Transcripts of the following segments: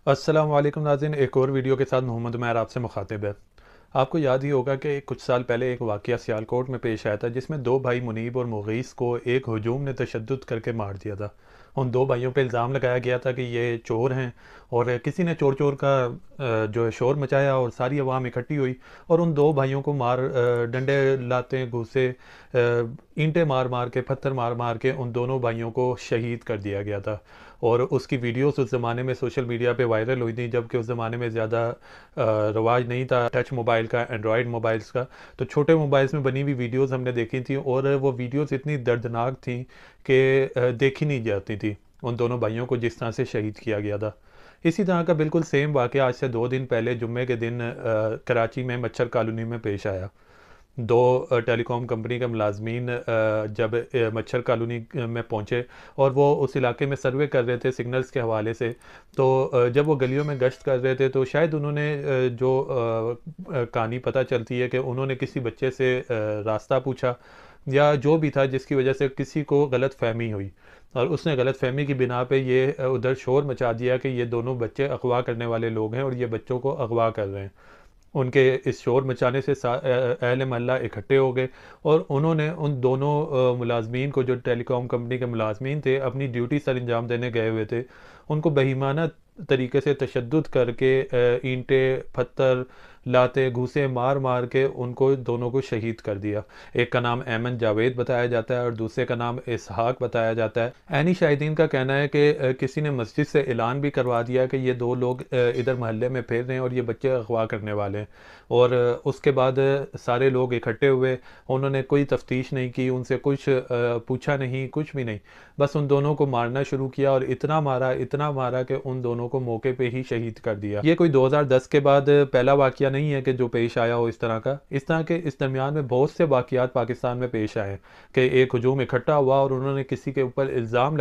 السلام علیکم ناظرین، ایک اور ویڈیو کے ساتھ محمد عمیر آپ سے مخاطب ہے۔ آپ کو یاد ہی ہوگا کہ کچھ سال پہلے ایک واقعہ سیالکوٹ میں پیش آیا تھا جس میں دو بھائی منیب اور مغیث کو ایک ہجوم نے تشدد کر کے مار دیا تھا۔ ان دو بھائیوں پہ الزام لگایا گیا تھا کہ یہ چور ہیں، اور کسی نے چور چور کا جو ہے شور مچایا اور ساری عوام اکٹھی ہوئی اور ان دو بھائیوں کو ڈنڈے لاتے گھوسے اینٹیں مار مار کے پتھر مار مار کے ان دونوں بھائیوں کو شہید کر دیا گیا تھا۔ اور اس کی ویڈیوز اس زمانے میں سوشل میڈیا پہ وائرل ہوئی تھیں، جبکہ اس زمانے میں زیادہ رواج نہیں تھا ٹچ موبائل کا، اینڈرائڈ موبائلز کا، تو چھوٹے موبائلز میں بنی ہوئی ویڈیوز ہم نے دیکھی تھیں، اور وہ ویڈیوز اتنی دردناک تھیں کہ دیکھی نہیں جاتی تھی ان دونوں بھائیوں کو جس طرح سے شہید کیا گیا تھا۔ اسی طرح کا بالکل سیم واقعہ آج سے 2 دن پہلے جمعے کے دن کراچی میں مچھر کالونی میں پیش آیا۔ دو ٹیلی کام کمپنی کے ملازمین جب مچھر کالونی میں پہنچے اور وہ اس علاقے میں سروے کر رہے تھے سگنلز کے حوالے سے، تو جب وہ گلیوں میں گشت کر رہے تھے تو شاید انہوں نے جو کہانی پتہ چلتی ہے کہ انہوں نے کسی بچے سے راستہ پوچھا یا جو بھی تھا، جس کی وجہ سے کسی کو غلط فہمی ہوئی، اور اس نے غلط فہمی کی بنا پہ یہ ادھر شور مچا دیا کہ یہ دونوں بچے اغوا کرنے والے لوگ ہیں اور یہ بچوں کو اغوا کر رہے ہیں۔ ان کے اس شور مچانے سے اہل محلہ اکٹھے ہو گئے، اور انہوں نے ان دونوں ملازمین کو، جو ٹیلی کام کمپنی کے ملازمین تھے، اپنی ڈیوٹی سر انجام دینے گئے ہوئے تھے، ان کو بہیمانہ طریقے سے تشدد کر کے اینٹیں پتھر لاتے گھوسے مار مار کے ان کو دونوں کو شہید کر دیا۔ ایک کا نام ایمن جاوید بتایا جاتا ہے اور دوسرے کا نام اسحاق بتایا جاتا ہے۔ عینی شاہدین کا کہنا ہے کہ کسی نے مسجد سے اعلان بھی کروا دیا کہ یہ دو لوگ ادھر محلے میں پھیر رہے ہیں اور یہ بچے اغوا کرنے والے ہیں، اور اس کے بعد سارے لوگ اکٹھے ہوئے، انہوں نے کوئی تفتیش نہیں کی، ان سے کچھ پوچھا نہیں، کچھ بھی نہیں، بس ان دونوں کو مارنا شروع کیا، اور اتنا مارا کہ ان دونوں کو موقع پہ ہی شہید کر دیا۔ یہ کوئی 2010 کے بعد پہلا واقعہ نہیں ہے کہ جو پیش آیا ہو اس طرح کا۔ اس طرح کے اس درمیان میں بہت سے واقعات پاکستان میں پیش آئے کہ ایک ہجوم اکٹھا ہوا اور انہوں نے کسی کے اوپر الزام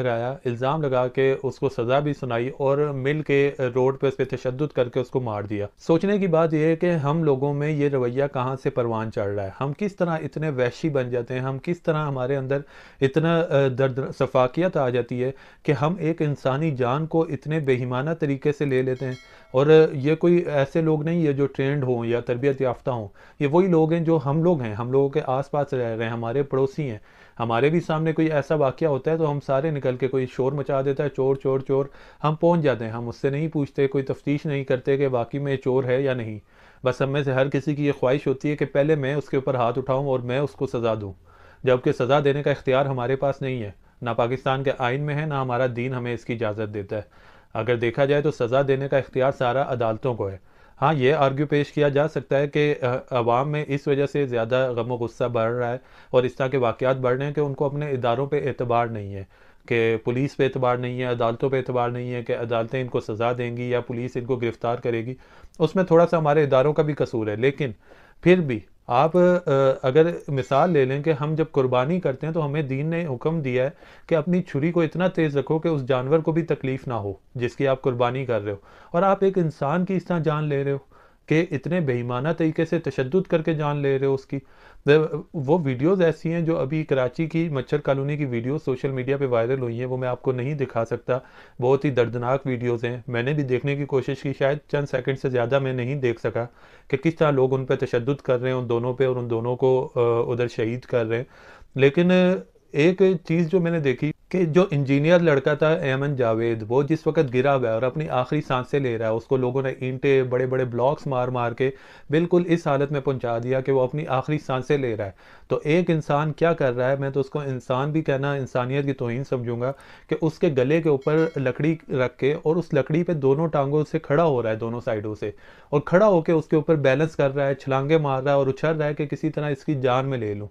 لگا کے اس کو سزا بھی سنائی، اور مل کے روڈ پہ اس پہ تشدد کر کے اس کو مار دیا۔ سوچنے کی بات یہ ہے کہ ہم لوگوں میں یہ رویہ کہاں سے پروان چڑھ رہا ہے، ہم کس طرح اتنے وحشی بن جاتے ہیں، ہم کس طرح ہمارے اندر اتنا درد سفاکیت آ جاتی ہے کہ ہم ایک انسانی جان کو اتنے بےایمانہ طریقے سے لے لیتے ہیں۔ اور یہ کوئی ایسے لوگ نہیں ہے جو ٹرینڈ ہوں یا تربیت یافتہ ہوں، یہ وہی لوگ ہیں جو ہم لوگ ہیں، ہم لوگوں کے آس پاس رہ رہے ہیں، ہمارے پڑوسی ہیں۔ ہمارے بھی سامنے کوئی ایسا واقعہ ہوتا ہے تو ہم سارے نکل کے، کوئی شور مچا دیتا ہے چور چور چور، ہم پہنچ جاتے ہیں، ہم اس سے نہیں پوچھتے، کوئی تفتیش نہیں کرتے کہ واقعی میں چور ہے یا نہیں۔ بس ہم میں سے ہر کسی کی یہ خواہش ہوتی ہے کہ پہلے میں اس کے اوپر ہاتھ اٹھاؤں اور میں اس کو سزا دوں، جبکہ سزا دینے کا اختیار ہمارے پاس نہیں ہے، نہ پاکستان کے آئین میں ہے، نہ ہمارا دین ہمیں اس کی اجازت دیتا ہے۔ اگر دیکھا جائے تو سزا دینے کا اختیار سارا عدالتوں کو ہے۔ ہاں، یہ آرگیو پیش کیا جا سکتا ہے کہ عوام میں اس وجہ سے زیادہ غم و غصہ بڑھ رہا ہے اور اس طرح کے واقعات بڑھ رہے ہیں کہ ان کو اپنے اداروں پہ اعتبار نہیں ہے، کہ پولیس پہ اعتبار نہیں ہے، عدالتوں پہ اعتبار نہیں ہے کہ عدالتیں ان کو سزا دیں گی یا پولیس ان کو گرفتار کرے گی۔ اس میں تھوڑا سا ہمارے اداروں کا بھی قصور ہے، لیکن پھر بھی آپ اگر مثال لے لیں کہ ہم جب قربانی کرتے ہیں تو ہمیں دین نے حکم دیا ہے کہ اپنی چھری کو اتنا تیز رکھو کہ اس جانور کو بھی تکلیف نہ ہو جس کی آپ قربانی کر رہے ہو، اور آپ ایک انسان کی اس طرح جان لے رہے ہو کہ اتنے بےایمانہ طریقے سے تشدد کر کے جان لے رہے ہو اس کی۔ وہ ویڈیوز ایسی ہیں جو ابھی کراچی کی مچھر کالونی کی ویڈیوز سوشل میڈیا پہ وائرل ہوئی ہیں، وہ میں آپ کو نہیں دکھا سکتا، بہت ہی دردناک ویڈیوز ہیں، میں نے بھی دیکھنے کی کوشش کی، شاید چند سیکنڈ سے زیادہ میں نہیں دیکھ سکا کہ کس طرح لوگ ان پہ تشدد کر رہے ہیں ان دونوں پہ، اور ان دونوں کو ادھر شہید کر رہے ہیں۔ لیکن ایک چیز جو میں نے دیکھی کہ جو انجینئر لڑکا تھا ایمن جاوید، وہ جس وقت گرا ہوا ہے اور اپنی آخری سانسیں لے رہا ہے، اس کو لوگوں نے اینٹیں بڑے بڑے بلاکس مار مار کے بالکل اس حالت میں پہنچا دیا کہ وہ اپنی آخری سانسیں لے رہا ہے۔ تو ایک انسان کیا کر رہا ہے، میں تو اس کو انسان بھی کہنا انسانیت کی توہین سمجھوں گا، کہ اس کے گلے کے اوپر لکڑی رکھ کے اور اس لکڑی پہ دونوں ٹانگوں سے کھڑا ہو رہا ہے، دونوں سائیڈوں سے، اور کھڑا ہو کے اس کے اوپر بیلنس کر رہا ہے، چھلانگے مار رہا ہے اور اچھل رہا ہے کہ کسی طرح اس کی جان میں لے لوں۔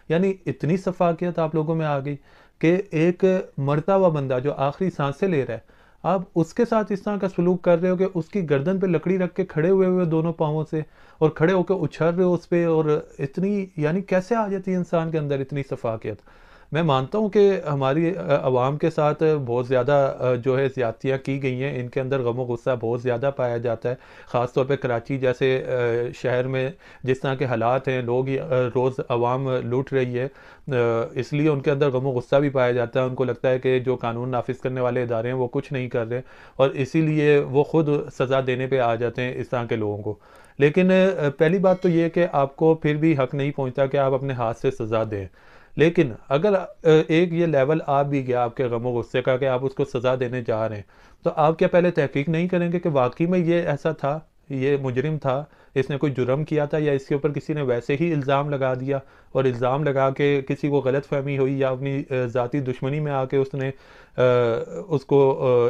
یعنی اتنی سفاکیت آپ لوگوں میں آ گئی کہ ایک مرتا ہوا بندہ جو آخری سانسیں لے رہا ہے، آپ اس کے ساتھ اس طرح کا سلوک کر رہے ہو کہ اس کی گردن پہ لکڑی رکھ کے کھڑے ہوئے دونوں پاؤں سے، اور کھڑے ہو کے اچھل رہے ہو اس پہ، اور اتنی، یعنی کیسے آ جاتی ہے انسان کے اندر اتنی سفاکیت؟ میں مانتا ہوں کہ ہماری عوام کے ساتھ بہت زیادہ جو ہے زیادتیاں کی گئی ہیں، ان کے اندر غم و غصہ بہت زیادہ پایا جاتا ہے، خاص طور پہ کراچی جیسے شہر میں جس طرح کے حالات ہیں، لوگ روز عوام لوٹ رہی ہے، اس لیے ان کے اندر غم و غصہ بھی پایا جاتا ہے، ان کو لگتا ہے کہ جو قانون نافذ کرنے والے ادارے ہیں وہ کچھ نہیں کر رہے، اور اسی لیے وہ خود سزا دینے پہ آ جاتے ہیں اس طرح کے لوگوں کو۔ لیکن پہلی بات تو یہ کہ آپ کو پھر بھی حق نہیں پہنچتا کہ آپ اپنے ہاتھ سے سزا دیں، لیکن اگر ایک یہ لیول آ بھی گیا آپ کے غم و غصے کا کہ آپ اس کو سزا دینے جا رہے ہیں، تو آپ کیا پہلے تحقیق نہیں کریں گے کہ واقعی میں یہ ایسا تھا، یہ مجرم تھا، اس نے کوئی جرم کیا تھا، یا اس کے اوپر کسی نے ویسے ہی الزام لگا دیا، اور الزام لگا کے کسی کو غلط فہمی ہوئی یا اپنی ذاتی دشمنی میں آ کے اس نے اس کو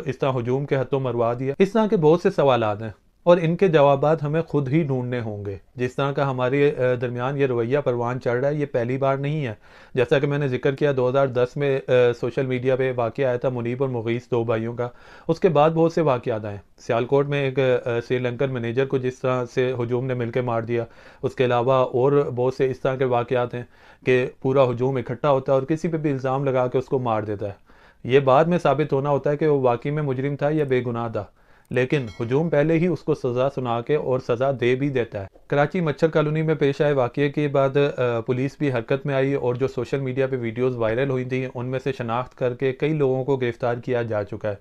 اس طرح ہجوم کے ہتھوں مروا دیا۔ اس طرح کے بہت سے سوالات ہیں، اور ان کے جوابات ہمیں خود ہی ڈھونڈنے ہوں گے۔ جس طرح کا ہمارے درمیان یہ رویہ پروان چڑھ رہا ہے، یہ پہلی بار نہیں ہے۔ جیسا کہ میں نے ذکر کیا 2010 میں سوشل میڈیا پہ واقعہ آیا تھا منیب اور مغیث، دو بھائیوں کا، اس کے بعد بہت سے واقعات آئے۔ سیالکوٹ میں ایک سری لنکن مینیجر کو جس طرح سے ہجوم نے مل کے مار دیا، اس کے علاوہ اور بہت سے اس طرح کے واقعات ہیں کہ پورا ہجوم اکٹھا ہوتا ہے اور کسی پہ بھی الزام لگا کے اس کو مار دیتا ہے۔ یہ بعد میں ثابت ہونا ہوتا ہے کہ وہ واقعی میں مجرم تھا یا بے گناہ تھا، لیکن ہجوم پہلے ہی اس کو سزا سنا کے اور سزا دے بھی دیتا ہے۔ کراچی مچھر کالونی میں پیش آئے واقعے کے بعد پولیس بھی حرکت میں آئی، اور جو سوشل میڈیا پہ ویڈیوز وائرل ہوئی تھیں ان میں سے شناخت کر کے کئی لوگوں کو گرفتار کیا جا چکا ہے۔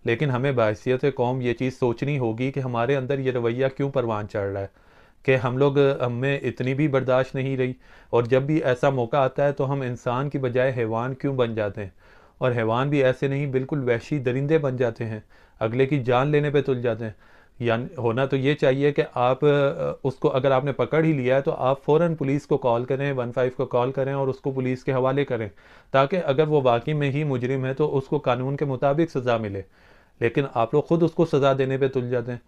لیکن ہمیں بحیثیت قوم یہ چیز سوچنی ہوگی کہ ہمارے اندر یہ رویہ کیوں پروان چڑھ رہا ہے، کہ ہم میں اتنی بھی برداشت نہیں رہی، اور جب بھی ایسا موقع آتا ہے تو ہم انسان کی بجائے حیوان کیوں بن جاتے ہیں، اور حیوان بھی ایسے نہیں، بالکل وحشی درندے بن جاتے ہیں، اگلے کی جان لینے پہ تل جاتے ہیں۔ یعنی ہونا تو یہ چاہیے کہ آپ اس کو اگر آپ نے پکڑ ہی لیا ہے تو آپ فوراً پولیس کو کال کریں، 15 کو کال کریں اور اس کو پولیس کے حوالے کریں، تاکہ اگر وہ واقعی میں ہی مجرم ہے تو اس کو قانون کے مطابق سزا ملے۔ لیکن آپ لوگ خود اس کو سزا دینے پہ تل جاتے ہیں،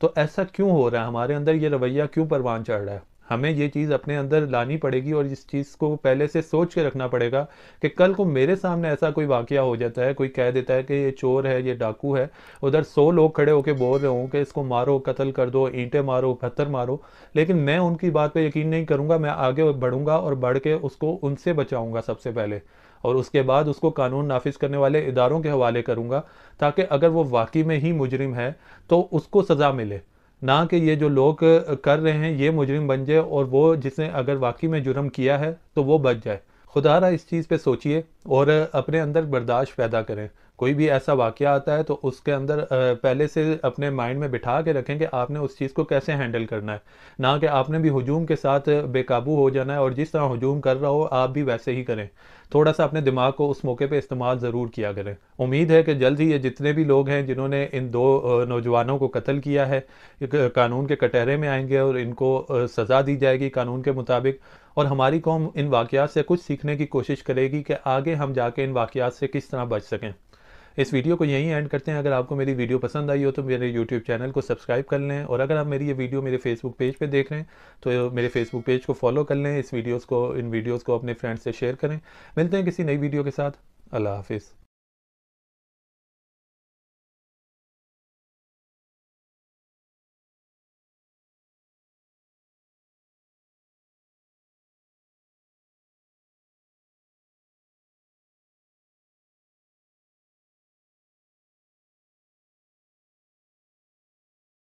تو ایسا کیوں ہو رہا ہے؟ ہمارے اندر یہ رویہ کیوں پروان چڑھ رہا ہے؟ ہمیں یہ چیز اپنے اندر لانی پڑے گی، اور اس چیز کو پہلے سے سوچ کے رکھنا پڑے گا کہ کل کو میرے سامنے ایسا کوئی واقعہ ہو جاتا ہے، کوئی کہہ دیتا ہے کہ یہ چور ہے، یہ ڈاکو ہے، ادھر 100 لوگ کھڑے ہو کے بول رہے ہوں کہ اس کو مارو، قتل کر دو، اینٹیں مارو، پتھر مارو، لیکن میں ان کی بات پہ یقین نہیں کروں گا، میں آگے بڑھوں گا اور بڑھ کے اس کو ان سے بچاؤں گا سب سے پہلے، اور اس کے بعد اس کو قانون نافذ کرنے والے اداروں کے حوالے کروں گا، تاکہ اگر وہ واقعی میں ہی مجرم ہے تو اس کو سزا ملے، نہ کہ یہ جو لوگ کر رہے ہیں یہ مجرم بن جائے، اور وہ جس نے اگر واقعی میں جرم کیا ہے تو وہ بچ جائے۔ خدا را اس چیز پہ سوچئے اور اپنے اندر برداشت پیدا کریں۔ کوئی بھی ایسا واقعہ آتا ہے تو اس کے اندر پہلے سے اپنے مائنڈ میں بٹھا کے رکھیں کہ آپ نے اس چیز کو کیسے ہینڈل کرنا ہے، نہ کہ آپ نے بھی ہجوم کے ساتھ بے قابو ہو جانا ہے، اور جس طرح ہجوم کر رہا ہو آپ بھی ویسے ہی کریں۔ تھوڑا سا اپنے دماغ کو اس موقع پہ استعمال ضرور کیا کریں۔ امید ہے کہ جلد ہی یہ جتنے بھی لوگ ہیں جنہوں نے ان دو نوجوانوں کو قتل کیا ہے قانون کے کٹہرے میں آئیں گے، اور ان کو سزا دی جائے گی قانون کے مطابق، اور ہماری قوم ان واقعات سے کچھ سیکھنے کی کوشش کرے گی کہ آگے ہم جا کے ان واقعات سے کس طرح بچ سکیں۔ اس ویڈیو کو یہیں اینڈ کرتے ہیں۔ اگر آپ کو میری ویڈیو پسند آئی ہو تو میرے یوٹیوب چینل کو سبسکرائب کر لیں، اور اگر آپ میری یہ ویڈیو میرے فیس بک پیج پہ دیکھ رہے ہیں تو میرے فیس بک پیج کو فالو کر لیں، ان ویڈیوز کو اپنے فرینڈز سے شیئر کریں۔ ملتے ہیں کسی نئی ویڈیو کے ساتھ۔ اللہ حافظ۔